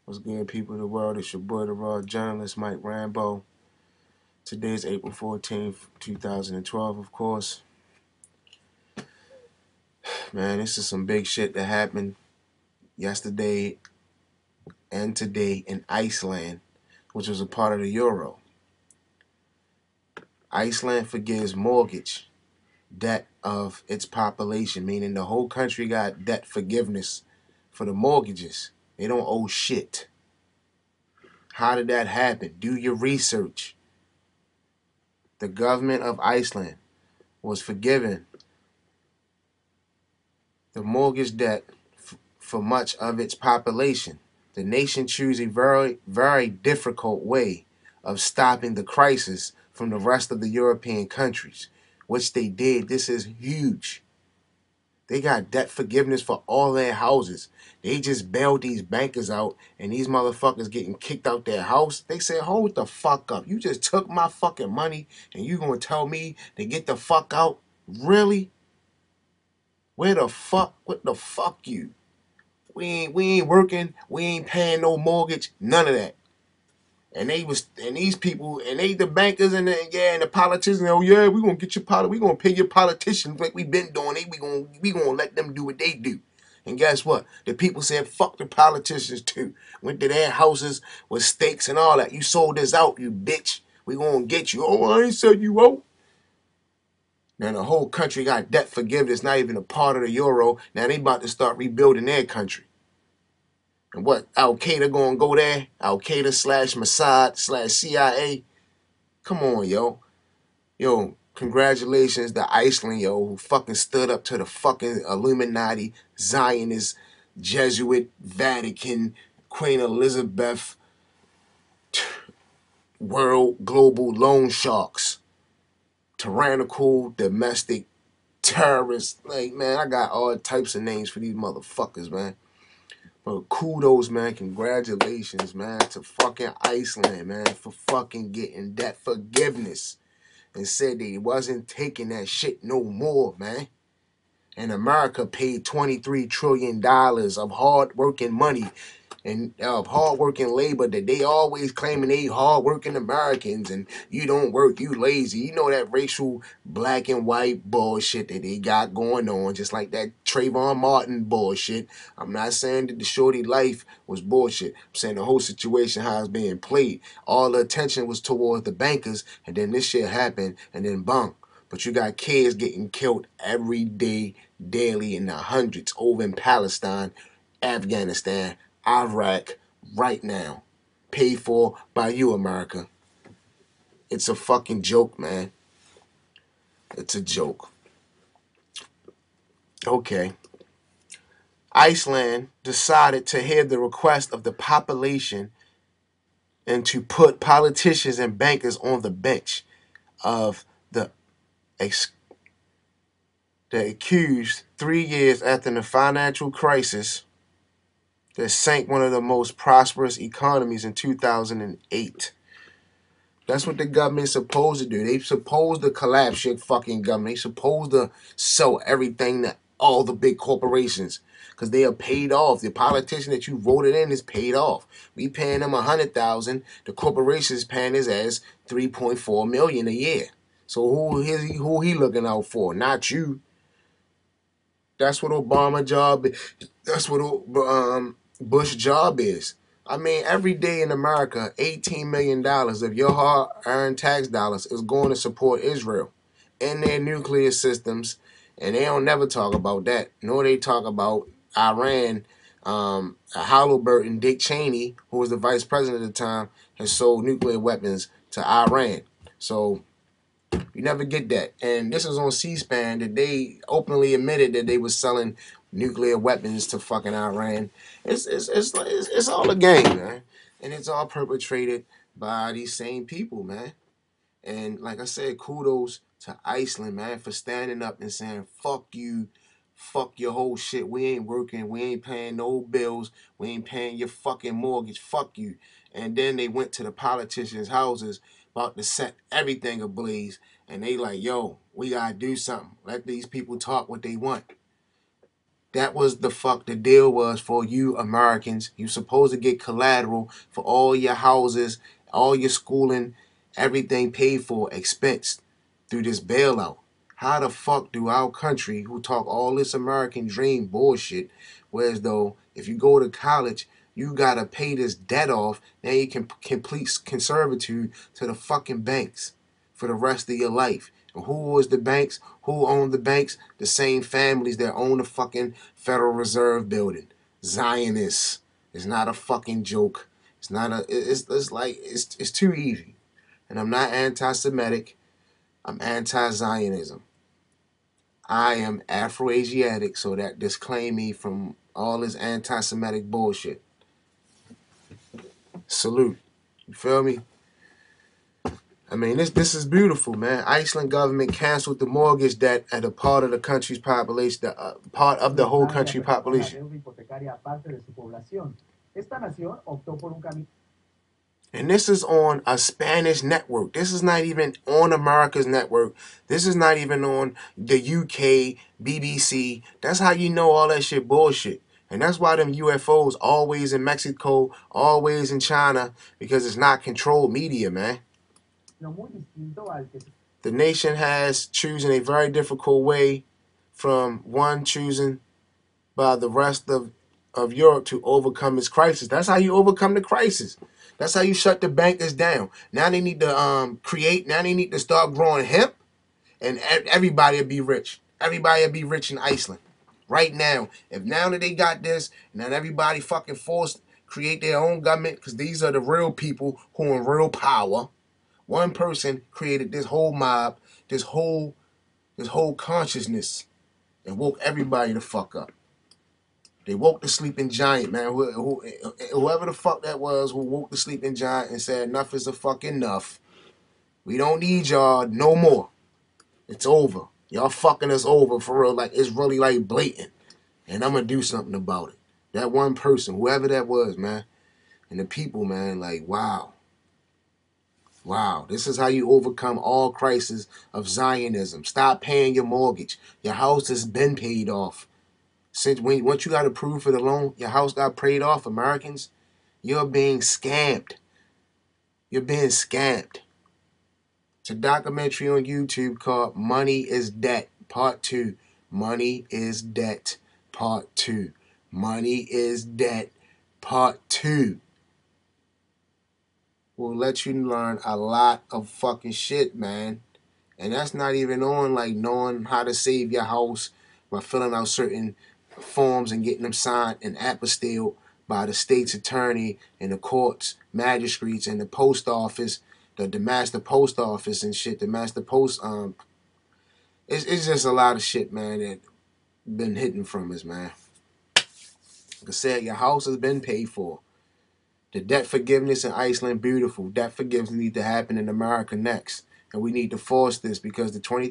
What's good, people of the world? It's your boy, the raw journalist, Mike Rambo. Today is April 14th, 2012, of course. Man, this is some big shit that happened yesterday and today in Iceland, which was a part of the Euro. Iceland forgives mortgage debt of its population, meaning the whole country got debt forgiveness for the mortgages. They don't owe shit. How did that happen? Do your research. The government of Iceland was forgiven the mortgage debt for much of its population. The nation chose a very, very difficult way of stopping the crisis from the rest of the European countries, which they did. This is huge. They got debt forgiveness for all their houses. They just bailed these bankers out, and these motherfuckers getting kicked out their house. They said, hold the fuck up. You just took my fucking money, and you gonna tell me to get the fuck out? Really? Where the fuck? What the fuck you? We ain't working. We ain't paying no mortgage. None of that. And these people and they the bankers and the politicians. Oh yeah, we gonna get your we gonna pay your politicians like we been doing. We gonna let them do what they do. And guess what? The people said fuck the politicians too. Went to their houses with stakes and all that. You sold this out, you bitch. We gonna get you. Oh, I ain't said you out. Now the whole country got debt forgiveness, not even a part of the euro. Now they about to start rebuilding their country. And what, Al Qaeda gonna go there? Al Qaeda slash Mossad slash CIA? Come on, yo. Yo, congratulations to Iceland, yo, who fucking stood up to the fucking Illuminati, Zionist, Jesuit, Vatican, Queen Elizabeth, world, global loan sharks, tyrannical, domestic terrorists. Like, man, I got all types of names for these motherfuckers, man. But kudos, man. Congratulations, man, to fucking Iceland, man, for fucking getting that forgiveness. And said they wasn't taking that shit no more, man. And America paid $23 trillion of hard-working money and of hard-working labor that they always claiming they hard-working Americans and you don't work, you lazy. You know that racial black and white bullshit that they got going on, just like that Trayvon Martin bullshit. I'm not saying that the shorty life was bullshit. I'm saying the whole situation, how it's being played. All the attention was towards the bankers, and then this shit happened, and then bang. But you got kids getting killed every day, daily, in the hundreds over in Palestine, Afghanistan, Iraq, right now. Paid for by you, America. It's a fucking joke, man. It's a joke. Okay. Iceland decided to hear the request of the population and to put politicians and bankers on the bench of the accused 3 years after the financial crisis that sank one of the most prosperous economies in 2008. That's what the government's supposed to do. They supposed to collapse your fucking government. They supposed to sell everything to all the big corporations because they are paid off. The politician that you voted in is paid off. We paying them $100,000. The corporation's paying his ass $3.4 million a year. So who he looking out for? Not you. That's what Obama job. That's what Bush job is. I mean, every day in America, $18 million of your hard-earned tax dollars is going to support Israel and their nuclear systems, and they don't never talk about that. Nor they talk about Iran. Halliburton, Dick Cheney, who was the vice president at the time, has sold nuclear weapons to Iran. So you never get that. And this is on C-SPAN that they openly admitted that they were selling nuclear weapons to fucking Iran. It's all a game, man. And it's all perpetrated by these same people, man. And like I said, kudos to Iceland, man, for standing up and saying, fuck you, fuck your whole shit. We ain't working. We ain't paying no bills. We ain't paying your fucking mortgage. Fuck you. And then they went to the politicians' houses about to set everything ablaze. And they like, yo, we got to do something. Let these people talk what they want. That was the fuck the deal was for you Americans. You supposed to get collateral for all your houses, all your schooling, everything paid for, expensed through this bailout. How the fuck do our country, who talk all this American dream bullshit, whereas though if you go to college, you gotta pay this debt off, now you can complete conservitude to the fucking banks for the rest of your life. And who was the banks? Who owned the banks? The same families that own the fucking Federal Reserve building. Zionists. It's not a fucking joke. It's not a. It's like it's too easy. And I'm not anti-Semitic. I'm anti-Zionism. I am Afro-Asiatic, so that disclaim me from all this anti-Semitic bullshit. Salute. You feel me? I mean, this is beautiful, man. Iceland government canceled the mortgage debt at a part of the country's population, part of the whole country population. And this is on a Spanish network. This is not even on America's network. This is not even on the UK, BBC. That's how you know all that shit bullshit. And that's why them UFOs always in Mexico, always in China, because it's not controlled media, man. The nation has chosen a very difficult way from one chosen by the rest of Europe to overcome its crisis. That's how you overcome the crisis. That's how you shut the bankers down. Now they need to now they need to start growing hemp, and everybody will be rich. Everybody will be rich in Iceland. Right now. If now that they got this, and then everybody fucking forced create their own government, because these are the real people who are in real power. One person created this whole mob, this whole consciousness, and woke everybody the fuck up. They woke the sleeping giant, man. Whoever the fuck that was who woke the sleeping giant and said enough is a fucking enough. We don't need y'all no more. It's over. Y'all fucking us over for real. Like it's really like blatant. And I'm gonna do something about it. That one person, whoever that was, man. And the people, man, like wow. Wow, this is how you overcome all crises of Zionism. Stop paying your mortgage. Your house has been paid off. Once you got approved for the loan, your house got paid off, Americans. You're being scammed. You're being scammed. It's a documentary on YouTube called Money is Debt, Part 2. Money is Debt, Part 2. Money is Debt, Part 2. Will let you learn a lot of fucking shit, man. And that's not even on like knowing how to save your house by filling out certain forms and getting them signed and apostilled by the state's attorney and the courts, magistrates, and the post office, the master post office and shit, the master post. It's just a lot of shit, man, that been hidden from us, man. Like I said, your house has been paid for. The debt forgiveness in Iceland, beautiful. Debt forgiveness needs to happen in America next. And we need to force this because the 23